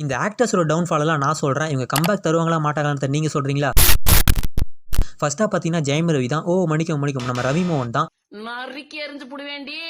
இந்த ஆக்டர்ஸோட டவுன்ஃபாலெல்லாம் நான் சொல்கிறேன். இவங்க கம்பேக் தருவாங்களா மாட்டாங்களான்னு நீங்கள் சொல்கிறீங்களா? ஃபர்ஸ்ட்டாக பார்த்தீங்கன்னா ஜெயம் ரவி தான். ஓ மன்னிக்கவும் நம்ம ரவி மோகன் தான். நறுக்கி எறிஞ்சு புடுவேண்டி.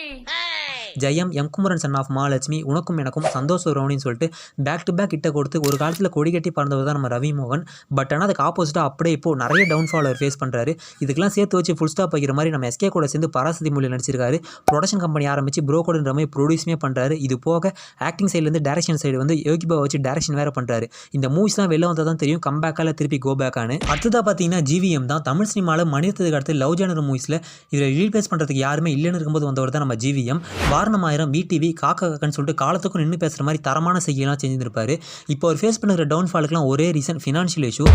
Jayam, M Kumaran son of Mahalakshmi, உனக்கும் எனக்கும், சந்தோஷ் ரவுனின்னு சொல்லிட்டு பேக் டு பேக் கிட்ட கொடுத்து ஒரு காலத்தில் கொடி கட்டி பறந்தவர் தான் நம்ம ரவி மோகன். பட் ஆனால் அதுக்கு ஆப்போசிட்டாக அப்படியே இப்போ நிறைய டவுன்ஃபால் அவர் ஃபேஸ் பண்ணுறாரு. இதுக்கெல்லாம் சேர்த்து வச்சு ஃபுல் ஸ்டாப் வைக்கிற மாதிரி நம்ம எஸ்கே கூட சேர்ந்து பராசதி மொழியில் நடிச்சிருக்காரு. ப்ரொடக்ஷன் கம்பெனி ஆரம்பிச்சு ப்ரோ கோடுன்ற மாதிரி ப்ரொடியூஸுமே பண்ணுறாரு. இது போக ஆக்டிங் சைட்லேருந்து டேரக்ஷன் சைடு வந்து யோகிபா வச்சு டேரக்ஷன் வேறு பண்ணுறாரு. இந்த மூவிஸ் தான் வெளில வந்தால் தான் தெரியும் கம்பேக்கால திருப்பி கோ பேக்கானு. அடுத்ததாக பார்த்தீங்கன்னா ஜிவிஎம் தான். தமிழ் சினிமாவில் மனிதத்துக்கு அடுத்து லவ் ஜானர் மூவிஸில் இதில் ரீப்ளேஸ் பண்ணுறதுக்கு யாருமே இல்லைன்னு இருக்கும்போது வந்தவர் தான் நம்ம ஜிவிஎம். வாரணமாயிரம், விடிவி, காக்கான்னு சொல்லிட்டு காலத்துக்கும் நின்று பேசுகிற மாதிரி தரமான செய்யலாம் செஞ்சுருப்பாரு. இப்போ அவர் ஃபேஸ் பண்ணுற டவுன்ஃபாலுக்குலாம் ஒரே ரீசன் ஃபினான்ஷியல் இஷ்யூ.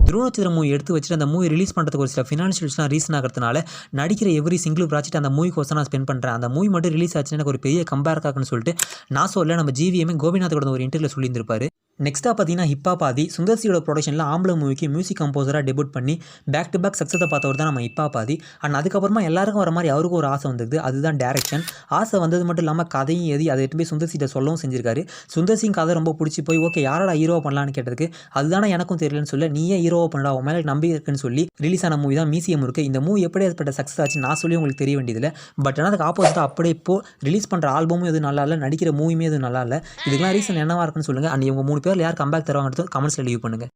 துருவநட்சத்திரம் மூவி எடுத்து வச்சுட்டு அந்த மூவி ரிலீஸ் பண்ணுறதுக்கு ஒரு சில ஃபினான்ஷியல்ஸ்லாம் ரீசன் ஆகிறதுனால நடிக்கிற எவ்ரி சிங்கிள் ப்ராஜெக்ட் அந்த மூவிக்கோசம் நான் ஸ்பெண்ட் பண்ணுறேன். அந்த மூவி மட்டும் ரிலீஸ் ஆச்சுன்னா எனக்கு ஒரு பெரிய கம்பேர் ஆகுன்னு சொல்லிட்டு நான் சொல்ல நம்ம ஜிவிஎம் கோபிநாத் கூட ஒரு இன்டர்வியூல சொல்லியிருந்திருப்பாரு. நெக்ஸ்ட்டாக பார்த்தீங்கன்னா ஹிப்பாப் ஆதி சுந்தர்சியோட ப்ரொடக்ஷனில் ஆம்பளை மூவிக்கு மியூசிக் கம்போசராக டெபியூட் பண்ணி பேக் டு பேக் சக்ஸஸை பார்த்தவர் தான் நம்ம ஹிப்பாப் ஆதி. அண்ட் அதுக்கப்புறமா எல்லாருக்கும் வர மாதிரி அவருக்கும் ஒரு ஆசை வந்தது. அதுதான் டேரக்ஷன். ஆசை வந்தது மட்டும் இல்லாமல் கதையும் எதி அதை எடுத்து போய் சுந்தர்சிட்ட சொல்லவும் செஞ்சிருக்காரு. சுந்தர்சிங் கதை ரொம்ப பிடிச்சி போய் ஓகே யாரோட ஹீரோவா பண்ணலான்னு கேட்டதுக்கு அதுதானே எனக்கும் தெரியலன்னு சொல்ல நீயே ஹீரோவா பண்ணடா உன் மேலே நம்பிக்கை இருக்குன்னு சொல்லி ரிலீஸ் ஆன மூவி தான் மியூசியம் இருக்குது. இந்த மூவி எப்படி ஏற்பட்ட சக்ஸஸ் ஆச்சு நான் சொல்லி உங்களுக்கு தெரிய வேண்டியதில்லை. பட் ஆனால் அதுக்கு ஆப்போசிட்டாக அப்படியே இப்போ ரிலீஸ் பண்ணுற ஆல்பமும் எதுவும் நல்லா இல்லை, நடிக்கிற மூவியுமே எதுவும் நல்லா இல்லை. இதுக்கெல்லாம் ரீசன் என்னவா இருக்குன்னு சொல்லுங்கள். அண்ட் இவங்க 3 பேர் யார் கம்பேக் தருவாங்க கமெண்ட்ஸில் லீவ் பண்ணுங்கள்.